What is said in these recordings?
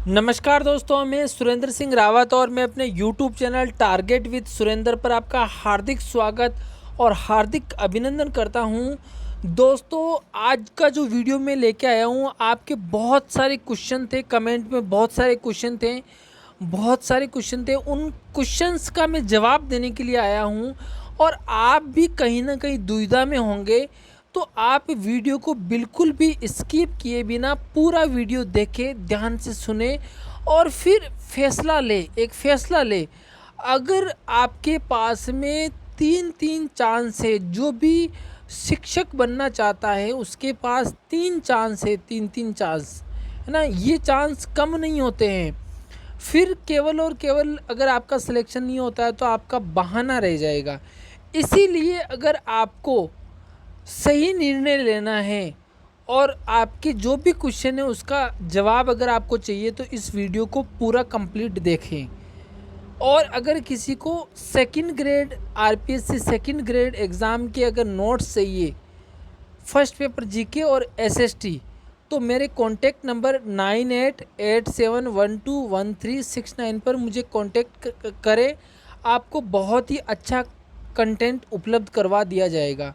नमस्कार दोस्तों, मैं सुरेंद्र सिंह रावत और मैं अपने YouTube channel target with Surendra पर आपका हार्दिक स्वागत और हार्दिक अभिनंदन करता हूं। दोस्तों, आज का जो वीडियो मैं लेके आया हूं, आपके बहुत सारे क्वेश्चन थे, कमेंट में बहुत सारे क्वेश्चन थे। उन क्वेश्चंस का मैं जवाब देने के लिए आया हूं और आप भी कहीं ना कहीं दुविधा में होंगे, तो आप वीडियो को बिल्कुल भी स्किप किए बिना पूरा वीडियो देखें, ध्यान से सुने और फिर एक फैसला ले। अगर आपके पास में तीन तीन चांस है, जो भी शिक्षक बनना चाहता है उसके पास तीन चांस है, तीन चांस है ना, ये चांस कम नहीं होते हैं। फिर केवल और केवल अगर आपका सिलेक्शन नहीं होता है तो आपका बहाना रह जाएगा। इसीलिए अगर आपको सही निर्णय लेना है और आपके जो भी क्वेश्चन है उसका जवाब अगर आपको चाहिए तो इस वीडियो को पूरा कंप्लीट देखें। और अगर किसी को second grade RPSC second grade exam के अगर नोट्स चाहिए, फर्स्ट पेपर जीके और एसएसटी, तो मेरे कॉन्टैक्ट नंबर 9887121369 पर मुझे कॉन्टैक्ट करें। आपको बहुत ही अच्छा कंटेंट उपलब्ध करवा दिया जाएगा।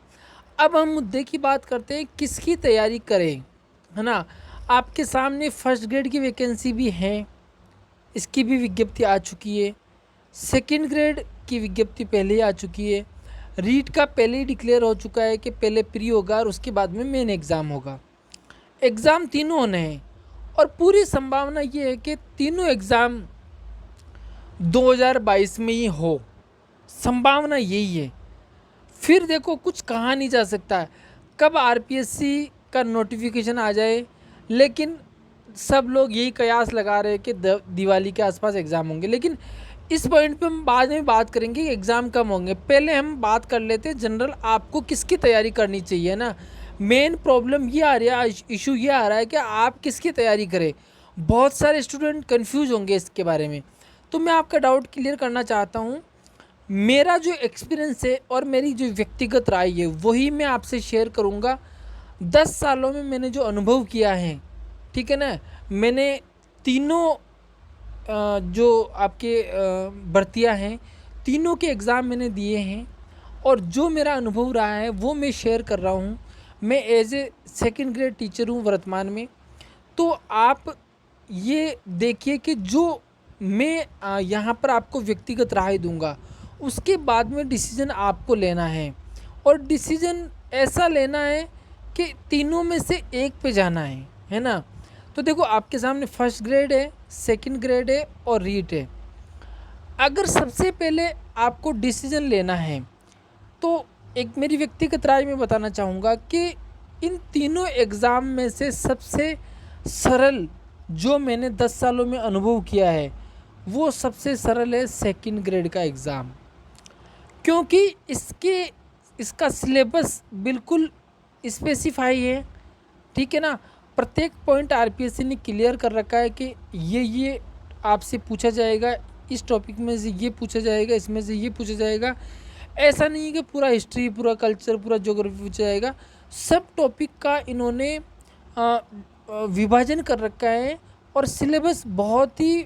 अब हम मुद्दे की बात करते हैं, किसकी तैयारी करें, है ना। आपके सामने फर्स्ट ग्रेड की वैकेंसी भी है, इसकी भी विज्ञप्ति आ चुकी है। सेकंड ग्रेड की विज्ञप्ति पहले ही आ चुकी है। रीट का पहले ही डिक्लेयर हो चुका है कि पहले प्री होगा और उसके बाद में मेन एग्ज़ाम होगा। एग्ज़ाम तीनों होने हैं और पूरी संभावना ये है कि तीनों एग्ज़ाम 2022 में ही हो, संभावना यही है। फिर देखो, कुछ कहा नहीं जा सकता कब आरपीएससी का नोटिफिकेशन आ जाए, लेकिन सब लोग यही कयास लगा रहे हैं कि दिवाली के आसपास एग्ज़ाम होंगे। लेकिन इस पॉइंट पे हम बाद में बात करेंगे कि एग्ज़ाम कब होंगे। पहले हम बात कर लेते हैं जनरल, आपको किसकी तैयारी करनी चाहिए ना। मेन प्रॉब्लम ये आ रहा है, इशू ये आ रहा है कि आप किसकी तैयारी करें। बहुत सारे स्टूडेंट कन्फ्यूज़ होंगे इसके बारे में, तो मैं आपका डाउट क्लियर करना चाहता हूँ। मेरा जो एक्सपीरियंस है और मेरी जो व्यक्तिगत राय है वही मैं आपसे शेयर करूँगा। 10 सालों में मैंने जो अनुभव किया है, ठीक है ना, मैंने तीनों जो आपके भर्तियां हैं, तीनों के एग्ज़ाम मैंने दिए हैं और जो मेरा अनुभव रहा है वो मैं शेयर कर रहा हूँ। मैं as a second grade teacher हूँ वर्तमान में। तो आप ये देखिए कि जो मैं यहाँ पर आपको व्यक्तिगत राय दूंगा, उसके बाद में डिसीज़न आपको लेना है और डिसीज़न ऐसा लेना है कि तीनों में से एक पे जाना है ना। तो देखो, आपके सामने फर्स्ट ग्रेड है, सेकंड ग्रेड है और रीट है। अगर सबसे पहले आपको डिसीज़न लेना है तो एक मेरी व्यक्तिगत राय में बताना चाहूँगा कि इन तीनों एग्ज़ाम में से सबसे सरल जो मैंने 10 सालों में अनुभव किया है वो सबसे सरल है सेकंड ग्रेड का एग्ज़ाम। क्योंकि इसका सिलेबस बिल्कुल स्पेसिफाई है, ठीक है ना। प्रत्येक पॉइंट आरपीएससी ने क्लियर कर रखा है कि ये आपसे पूछा जाएगा, इस टॉपिक में से ये पूछा जाएगा, इसमें से ये पूछा जाएगा। ऐसा नहीं है कि पूरा हिस्ट्री, पूरा कल्चर, पूरा ज्योग्राफी पूछा जाएगा। सब टॉपिक का इन्होंने विभाजन कर रखा है और सिलेबस बहुत ही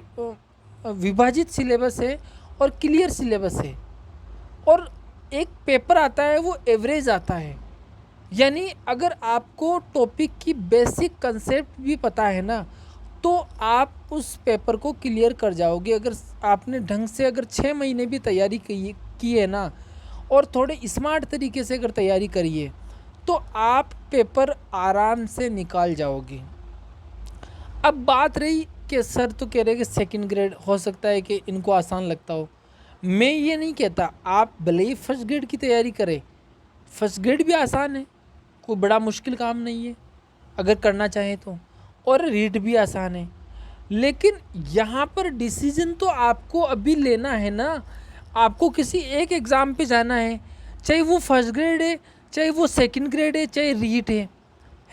विभाजित सिलेबस है और क्लियर सिलेबस है। और एक पेपर आता है वो एवरेज आता है, यानी अगर आपको टॉपिक की बेसिक कंसेप्ट भी पता है ना तो आप उस पेपर को क्लियर कर जाओगे। अगर आपने ढंग से अगर 6 महीने भी तैयारी की है ना और थोड़े स्मार्ट तरीके से अगर तैयारी करिए तो आप पेपर आराम से निकाल जाओगे। अब बात रही कि सर तो कह रहे हैं कि सेकंड ग्रेड हो सकता है कि इनको आसान लगता हो। मैं ये नहीं कहता, आप भले ही फर्स्ट ग्रेड की तैयारी करें, फर्स्ट ग्रेड भी आसान है, कोई बड़ा मुश्किल काम नहीं है अगर करना चाहें तो, और रीट भी आसान है। लेकिन यहाँ पर डिसीजन तो आपको अभी लेना है ना। आपको किसी एक एग्ज़ाम पे जाना है, चाहे वो फर्स्ट ग्रेड है, चाहे वो सेकंड ग्रेड है, चाहे रीट है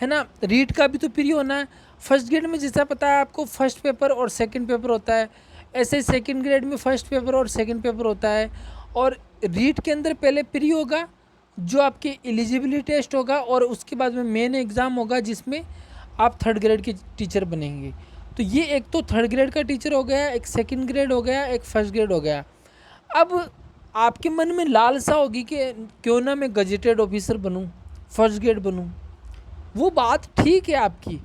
ना। रीट का भी तो प्री होना है। फर्स्ट ग्रेड में जैसा पता है आपको, फर्स्ट पेपर और सेकंड पेपर होता है, ऐसे सेकंड ग्रेड में फर्स्ट पेपर और सेकंड पेपर होता है। और रीट के अंदर पहले प्री होगा जो आपके एलिजिबिलिटी टेस्ट होगा और उसके बाद में मेन एग्ज़ाम होगा जिसमें आप थर्ड ग्रेड के टीचर बनेंगे। तो ये एक तो थर्ड ग्रेड का टीचर हो गया, एक सेकंड ग्रेड हो गया, एक फर्स्ट ग्रेड हो गया। अब आपके मन में लालसा होगी कि क्यों ना मैं गजेटेड ऑफिसर बनूं, फर्स्ट ग्रेड बनूं। वो बात ठीक है आपकी,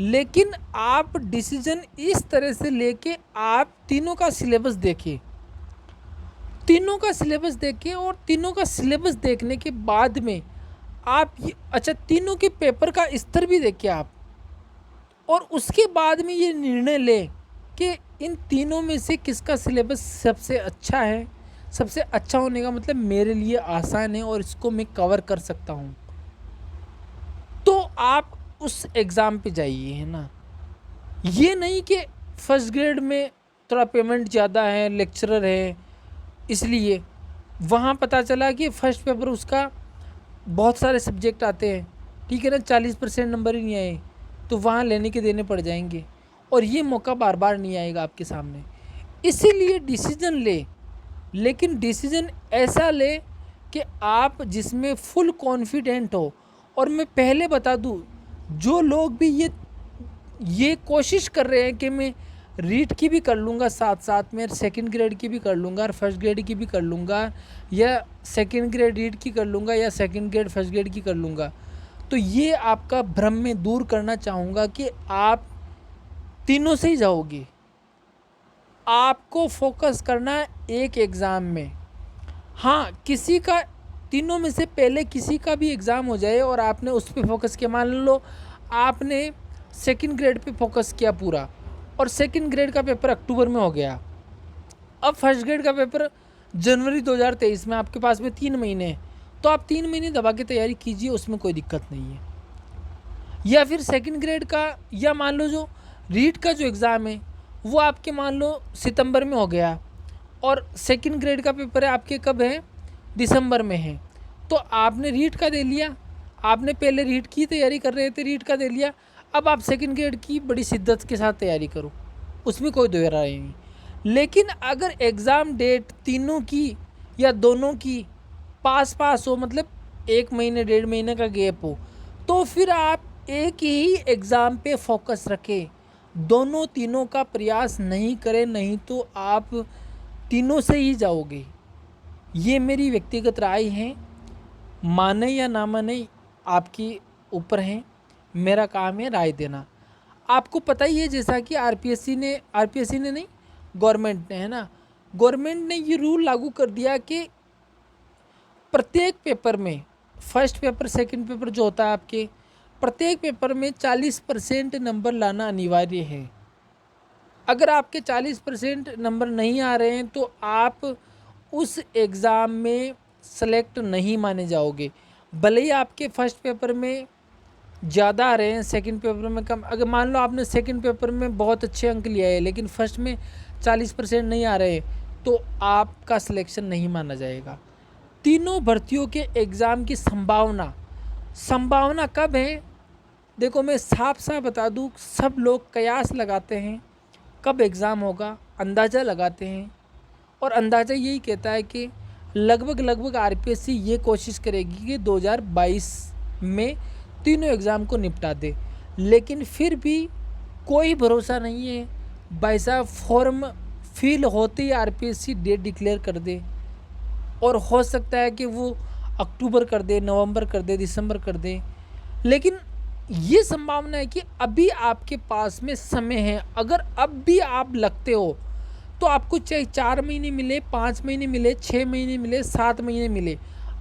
लेकिन आप डिसीजन इस तरह से लेके आप तीनों का सिलेबस देखिए, तीनों का सिलेबस देखिए, और तीनों का सिलेबस देखने के बाद में आप ये अच्छा तीनों के पेपर का स्तर भी देखिए आप, और उसके बाद में ये निर्णय लें कि इन तीनों में से किसका सिलेबस सबसे अच्छा है। सबसे अच्छा होने का मतलब मेरे लिए आसान है और इसको मैं कवर कर सकता हूँ, तो आप उस एग्ज़ाम पे जाइए, है ना। ये नहीं कि फर्स्ट ग्रेड में थोड़ा पेमेंट ज़्यादा है, लेक्चरर है, इसलिए वहाँ पता चला कि फ़र्स्ट पेपर उसका बहुत सारे सब्जेक्ट आते हैं, ठीक है ना, 40% नंबर ही नहीं आए, तो वहाँ लेने के देने पड़ जाएंगे, और ये मौका बार बार नहीं आएगा आपके सामने। इसीलिए डिसीजन ले, लेकिन डिसीजन ऐसा ले कि आप जिसमें फुल कॉन्फिडेंट हो। और मैं पहले बता दूँ, जो लोग भी ये कोशिश कर रहे हैं कि मैं रीट की भी कर लूँगा, साथ साथ में सेकंड ग्रेड की भी कर लूँगा और फर्स्ट ग्रेड की भी कर लूँगा, या सेकंड ग्रेड रीट की कर लूँगा या सेकंड ग्रेड फर्स्ट ग्रेड की कर लूँगा, तो ये आपका भ्रम में दूर करना चाहूँगा कि आप तीनों से ही जाओगे। आपको फोकस करना है एक एग्ज़ाम में। हाँ, किसी का तीनों में से पहले किसी का भी एग्ज़ाम हो जाए और आपने उस पर फोकस किया, मान लो आपने सेकंड ग्रेड पे फोकस किया पूरा, और सेकंड ग्रेड का पेपर अक्टूबर में हो गया, अब फर्स्ट ग्रेड का पेपर जनवरी 2023 में, आपके पास में 3 महीने हैं, तो आप 3 महीने दबा के तैयारी कीजिए, उसमें कोई दिक्कत नहीं है। या फिर सेकंड ग्रेड का, या मान लो जो रीट का जो एग्ज़ाम है वो आपके मान लो सितंबर में हो गया, और सेकंड ग्रेड का पेपर है आपके कब है, दिसंबर में है, तो आपने रीट का दे लिया, आपने पहले रीट की तैयारी कर रहे थे, रीट का दे लिया, अब आप सेकंड ग्रेड की बड़ी शिद्दत के साथ तैयारी करो, उसमें कोई दो राय नहीं। लेकिन अगर एग्ज़ाम डेट तीनों की या दोनों की पास पास हो, मतलब 1 महीने 1.5 महीने का गैप हो, तो फिर आप एक ही एग्ज़ाम पे फोकस रखें, दोनों तीनों का प्रयास नहीं करें, नहीं तो आप तीनों से ही जाओगे। ये मेरी व्यक्तिगत राय है, माने या ना माने आपकी ऊपर है, मेरा काम है राय देना। आपको पता ही है, जैसा कि आरपीएससी ने नहीं, गवर्नमेंट ने, है ना, गवर्नमेंट ने ये रूल लागू कर दिया कि प्रत्येक पेपर में, फर्स्ट पेपर सेकंड पेपर जो होता है आपके, प्रत्येक पेपर में 40% नंबर लाना अनिवार्य है। अगर आपके 40% नंबर नहीं आ रहे हैं तो आप उस एग्ज़ाम में सेलेक्ट नहीं माने जाओगे, भले ही आपके फर्स्ट पेपर में ज़्यादा आ रहे हैं, सेकंड पेपर में कम। अगर मान लो आपने सेकंड पेपर में बहुत अच्छे अंक लिए हैं लेकिन फर्स्ट में 40% नहीं आ रहे, तो आपका सिलेक्शन नहीं माना जाएगा। तीनों भर्तियों के एग्ज़ाम की संभावना कब है, देखो मैं साफ साफ बता दूँ, सब लोग कयास लगाते हैं कब एग्ज़ाम होगा, अंदाज़ा लगाते हैं, और अंदाज़ा यही कहता है कि लगभग आरपीएससी ये कोशिश करेगी कि 2022 में तीनों एग्ज़ाम को निपटा दे। लेकिन फिर भी कोई भरोसा नहीं है, भाई साहब फॉर्म फिल होते ही आरपीएससी डेट डिक्लेयर कर दे, और हो सकता है कि वो अक्टूबर कर दे, नवंबर कर दे, दिसंबर कर दे। लेकिन ये संभावना है कि अभी आपके पास में समय है, अगर अब भी आप लगते हो तो आपको चाहे 4 महीने मिले, 5 महीने मिले, 6 महीने मिले, 7 महीने मिले,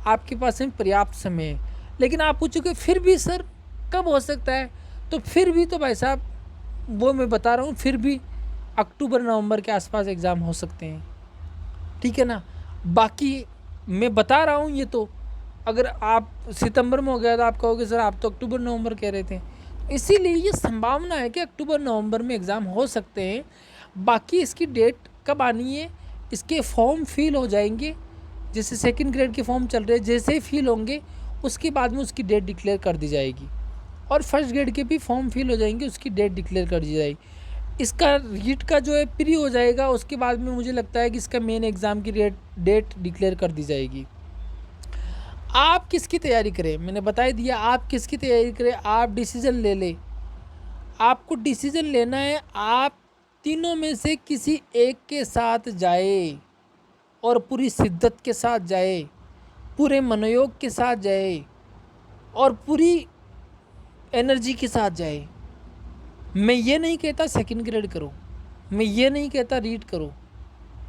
आपके पास में पर्याप्त समय है। लेकिन आप पूछोगे फिर भी सर कब हो सकता है, तो फिर भी तो भाई साहब वो मैं बता रहा हूँ, फिर भी अक्टूबर नवंबर के आसपास एग्ज़ाम हो सकते हैं, ठीक है ना। बाकी मैं बता रहा हूँ, ये तो अगर आप सितंबर में हो गया तो आप कहोगे सर आप तो अक्टूबर नवंबर कह रहे थे, इसीलिए ये संभावना है कि अक्टूबर नवंबर में एग्ज़ाम हो सकते हैं। बाकी इसकी डेट कब आनी है, इसके फॉर्म फिल हो जाएंगे, जैसे सेकंड ग्रेड के फॉर्म चल रहे हैं, जैसे ही फिल होंगे उसके बाद में उसकी डेट डिक्लेयर कर दी जाएगी, और फर्स्ट ग्रेड के भी फॉर्म फिल हो जाएंगे, उसकी डेट डिक्लेयर कर दी जाएगी। इसका रीट का जो है प्री हो जाएगा, उसके बाद में मुझे लगता है कि इसका मेन एग्ज़ाम की डेट डिक्लेयर कर दी जाएगी। आप किसकी तैयारी करें, मैंने बता ही दिया, आप किसकी तैयारी करें, आप डिसीज़न ले लें। आपको डिसीजन लेना है, आप तीनों में से किसी एक के साथ जाए और पूरी शिद्दत के साथ जाए, पूरे मनोयोग के साथ जाए और पूरी एनर्जी के साथ जाए। मैं ये नहीं कहता सेकंड ग्रेड करो, मैं ये नहीं कहता रीड करो,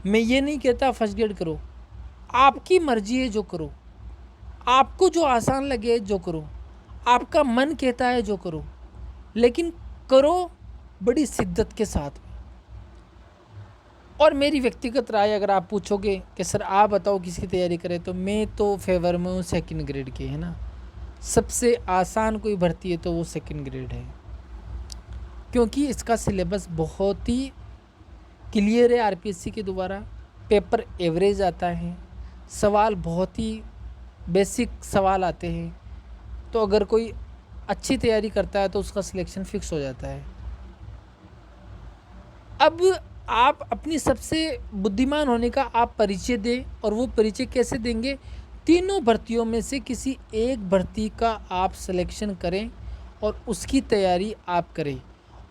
मैं ये नहीं कहता फर्स्ट ग्रेड करो। आपकी मर्जी है जो करो, आपको जो आसान लगे जो करो, आपका मन कहता है जो करो, लेकिन करो बड़ी शिद्दत के साथ। और मेरी व्यक्तिगत राय अगर आप पूछोगे कि सर आप बताओ किसकी तैयारी करें, तो मैं तो फेवर में हूँ सेकंड ग्रेड के, है ना। सबसे आसान कोई भर्ती है तो वो सेकंड ग्रेड है, क्योंकि इसका सिलेबस बहुत ही क्लियर है। आरपीएससी के द्वारा पेपर एवरेज आता है, सवाल बहुत ही बेसिक सवाल आते हैं, तो अगर कोई अच्छी तैयारी करता है तो उसका सिलेक्शन फिक्स हो जाता है। अब आप अपनी सबसे बुद्धिमान होने का आप परिचय दें, और वो परिचय कैसे देंगे? तीनों भर्तियों में से किसी एक भर्ती का आप सिलेक्शन करें और उसकी तैयारी आप करें।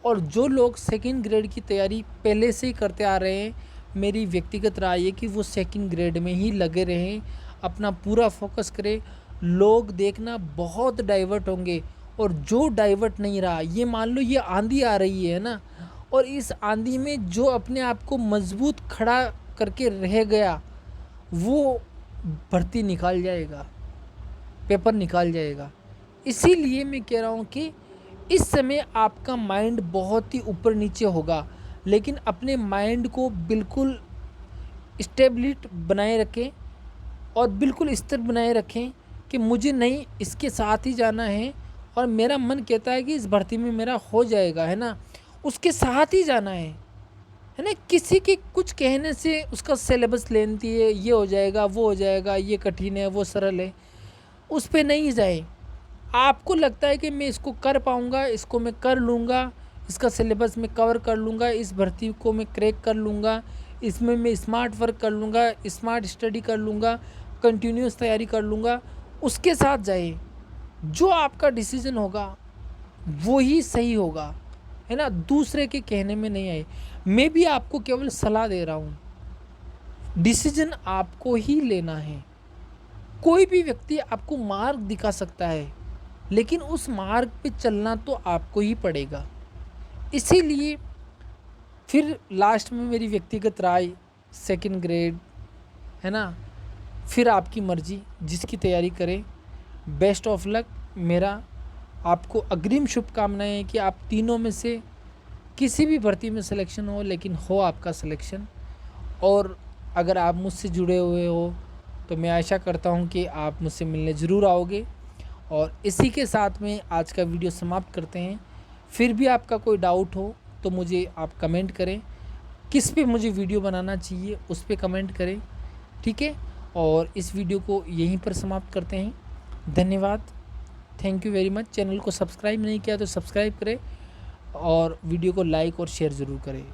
और जो लोग सेकंड ग्रेड की तैयारी पहले से ही करते आ रहे हैं, मेरी व्यक्तिगत राय है कि वो सेकंड ग्रेड में ही लगे रहें, अपना पूरा फोकस करें। लोग देखना बहुत डाइवर्ट होंगे, और जो डाइवर्ट नहीं रहा, ये मान लो ये आंधी आ रही है ना, और इस आंधी में जो अपने आप को मजबूत खड़ा करके रह गया वो भर्ती निकाल जाएगा, पेपर निकाल जाएगा। इसीलिए मैं कह रहा हूँ कि इस समय आपका माइंड बहुत ही ऊपर नीचे होगा, लेकिन अपने माइंड को बिल्कुल स्टेबिलिटी बनाए रखें और बिल्कुल स्थिर बनाए रखें कि मुझे नहीं, इसके साथ ही जाना है, और मेरा मन कहता है कि इस भर्ती में मेरा हो जाएगा, है ना, उसके साथ ही जाना है ना। किसी के कुछ कहने से उसका सिलेबस लेंथी है, ये हो जाएगा, वो हो जाएगा, ये कठिन है, वो सरल है, उस पे नहीं जाए। आपको लगता है कि मैं इसको कर पाऊँगा, इसको मैं कर लूँगा, इसका सिलेबस मैं कवर कर लूँगा, इस भर्ती को मैं क्रैक कर लूँगा, इसमें मैं स्मार्ट वर्क कर लूँगा, स्मार्ट स्टडी कर लूँगा, कंटिन्यूस तैयारी कर लूँगा, उसके साथ जाए। जो आपका डिसीजन होगा वो ही सही होगा, है ना, दूसरे के कहने में नहीं आए। मैं भी आपको केवल सलाह दे रहा हूँ, डिसीजन आपको ही लेना है। कोई भी व्यक्ति आपको मार्ग दिखा सकता है, लेकिन उस मार्ग पे चलना तो आपको ही पड़ेगा। इसीलिए फिर लास्ट में मेरी व्यक्तिगत राय सेकंड ग्रेड, है ना, फिर आपकी मर्जी, जिसकी तैयारी करें। Best of luck. मेरा आपको अग्रिम शुभकामनाएं हैं कि आप तीनों में से किसी भी भर्ती में सिलेक्शन हो, लेकिन हो आपका सिलेक्शन। और अगर आप मुझसे जुड़े हुए हो तो मैं आशा करता हूं कि आप मुझसे मिलने ज़रूर आओगे। और इसी के साथ में आज का वीडियो समाप्त करते हैं। फिर भी आपका कोई डाउट हो तो मुझे आप कमेंट करें, किस पे मुझे वीडियो बनाना चाहिए उस पे कमेंट करें, ठीक है। और इस वीडियो को यहीं पर समाप्त करते हैं। धन्यवाद, thank you very much. Channel को सब्सक्राइब नहीं किया तो सब्सक्राइब करें और वीडियो को लाइक और शेयर ज़रूर करें।